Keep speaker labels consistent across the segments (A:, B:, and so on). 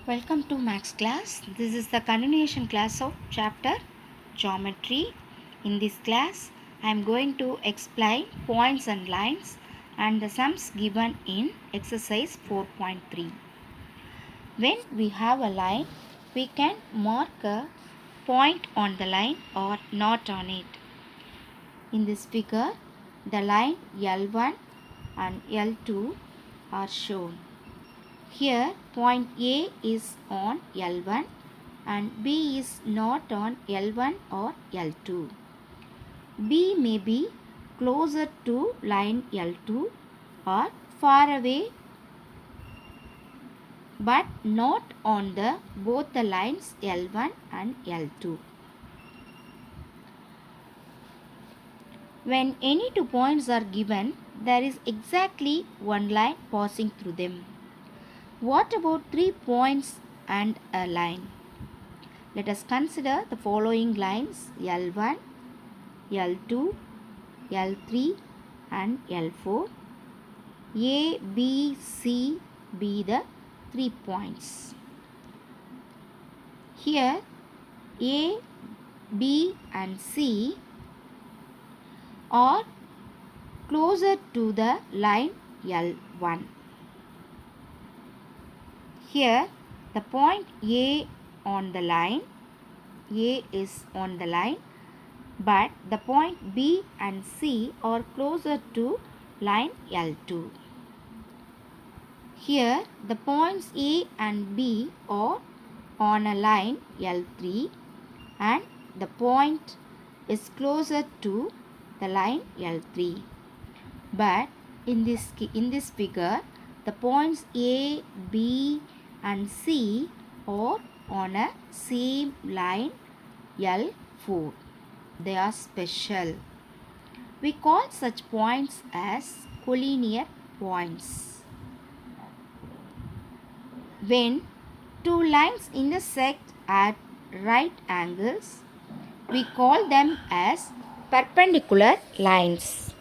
A: Welcome to Max class. This is the continuation class of chapter Geometry. In this class, I am going to explain points and lines and the sums given in exercise 4.3. When we have a line, we can mark a point on the line or not on it. In this figure, the line L1 and L2 are shown. Here point A is on L1 and B is not on L1 or L2. B may be closer to line L2 or far away but not on both the lines L1 and L2. When any two points are given, there is exactly one line passing through them. What about 3 points and a line? Let us consider the following lines L1, L2, L3 and L4. A, B, C be the 3 points. Here A, B and C are closer to the line L1. Here the point A on the line, A is on the line, but the point B and C are closer to line L2. Here the points A and B are on a line L3 and the point is closer to the line L3. But in this figure, the points A, B and C are on a same line L4. They are special. We call such points as collinear points. When two lines intersect at right angles, we call them as perpendicular lines.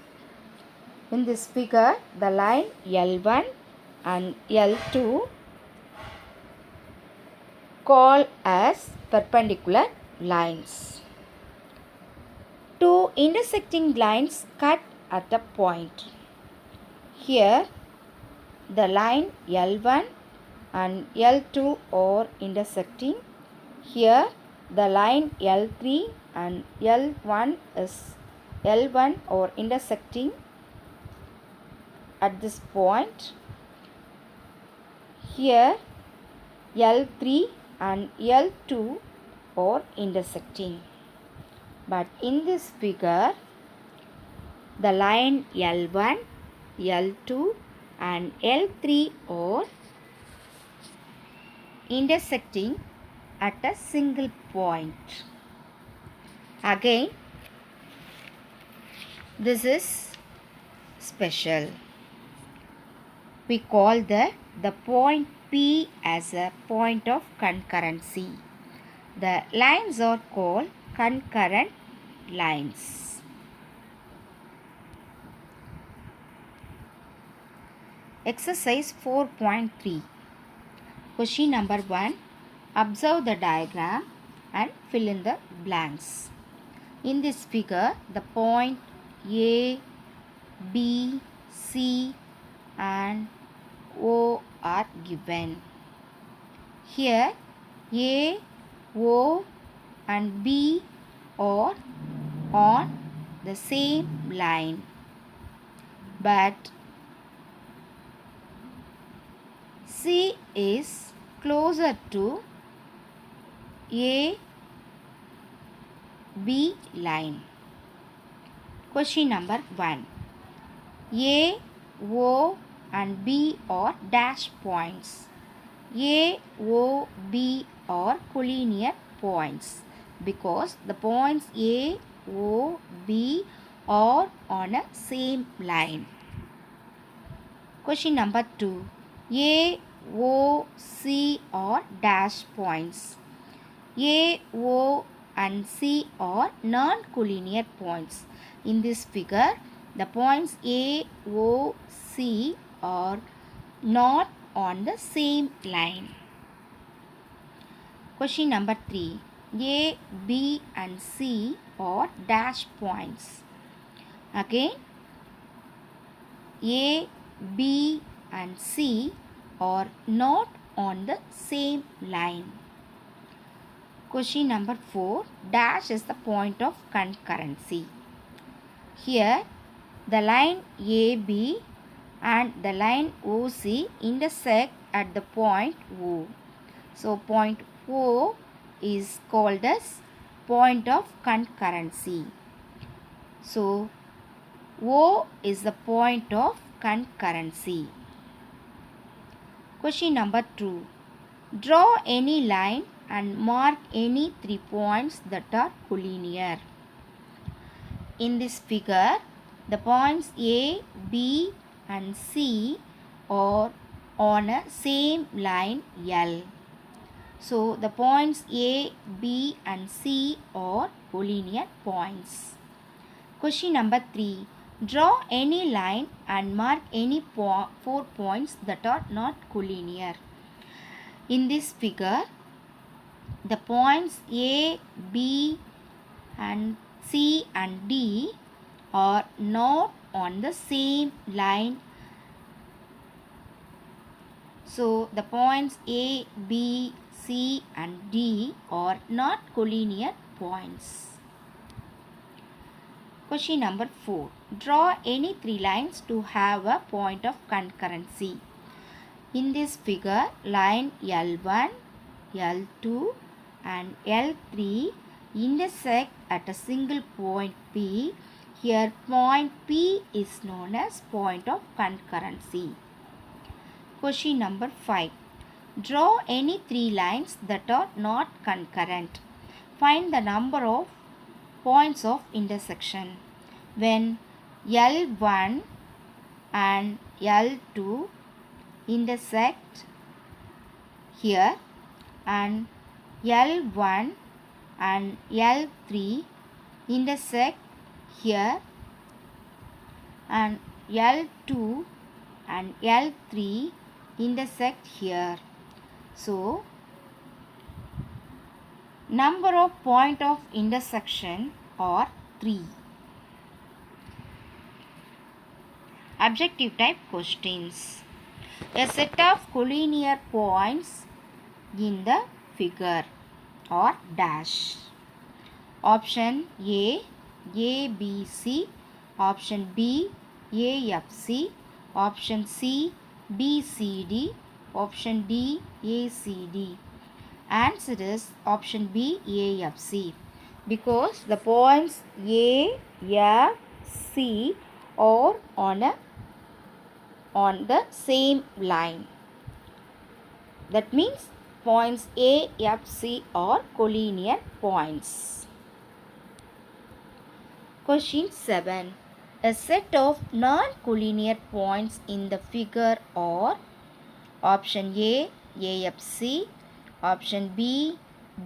A: In this figure, the line L1 and L2 called as perpendicular lines. Two intersecting lines cut at a point. Here the line L1 and L2 are intersecting. Here the line L3 and L1 are intersecting at this point. Here L3 and L2 are intersecting. But in this figure, the line L1, L2 and L3 are intersecting at a single point. Again, this is special. We call the point P as a point of concurrency. The lines are called concurrent lines. Exercise 4.3. Question number 1. Observe the diagram and fill in the blanks. In this figure, the point A, B, C and O are given. Here A, O and B are on the same line, but C is closer to A, B line. Question number 1. A, O and B are dash points. A, O, B are collinear points because the points A, O, B are on a same line. Question number 2. A, O, C are dash points. A, O and C are non-collinear points. In this figure, the points A, O, C are not on the same line. Question number 3. A, B and C are dash points. Again, A, B and C are not on the same line. Question number 4. Dash is the point of concurrency. Here, the line AB and the line OC intersect at the point O. So, point O is called as point of concurrency. So, O is the point of concurrency. Question number 2. Draw any line and mark any 3 points that are collinear. In this figure, the points A, B and C are on a same line L. So, the points A, B and C are collinear points. Question number 3. Draw any line and mark any 4 points that are not collinear. In this figure, the points A, B and C and D are not on the same line. So, the points A, B, C and D are not collinear points. Question number 4. Draw any 3 lines to have a point of concurrency. In this figure, line L1, L2 and L3 intersect at a single point P. Here, point P is known as point of concurrency. Question number 5. Draw any 3 lines that are not concurrent. Find the number of points of intersection. When L1 and L2 intersect here and L1 and L3 intersect here and L2 and L3 intersect here. So, number of point of intersection are 3. Objective type questions. A set of collinear points in the figure or dash. Option A, ABC. Option B, AFC. Option C, BCD. Option D, ACD. Answer is option B, AFC. Because the points A, F, C are on the same line. That means points A, F, C are collinear points. Question 7. A set of non-collinear points in the figure are option A, AFC, option B,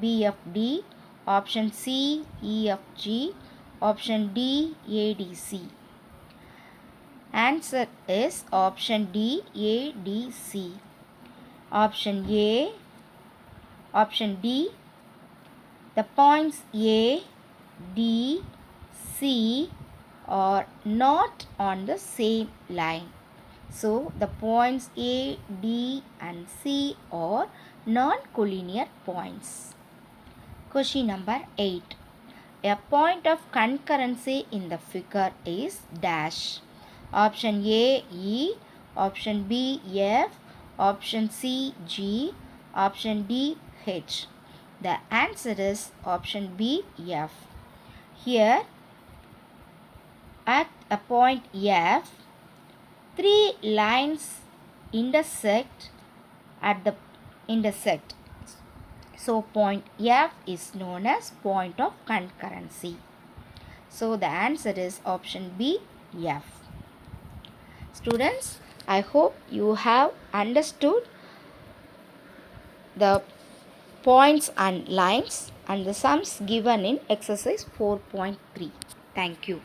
A: BFD, option C, EFG, option D, ADC. Answer is option D, ADC. Option A, option D, the points A, D, C are not on the same line. So, the points A, D and C are non-collinear points. Question number 8. A point of concurrency in the figure is dash. Option A, E, option B, F, option C, G, option D, H. The answer is option B, F. Here, at a point F, 3 lines intersect at the intersect. So, point F is known as point of concurrency. So, the answer is option B, F. Students, I hope you have understood the points and lines and the sums given in exercise 4.3. Thank you.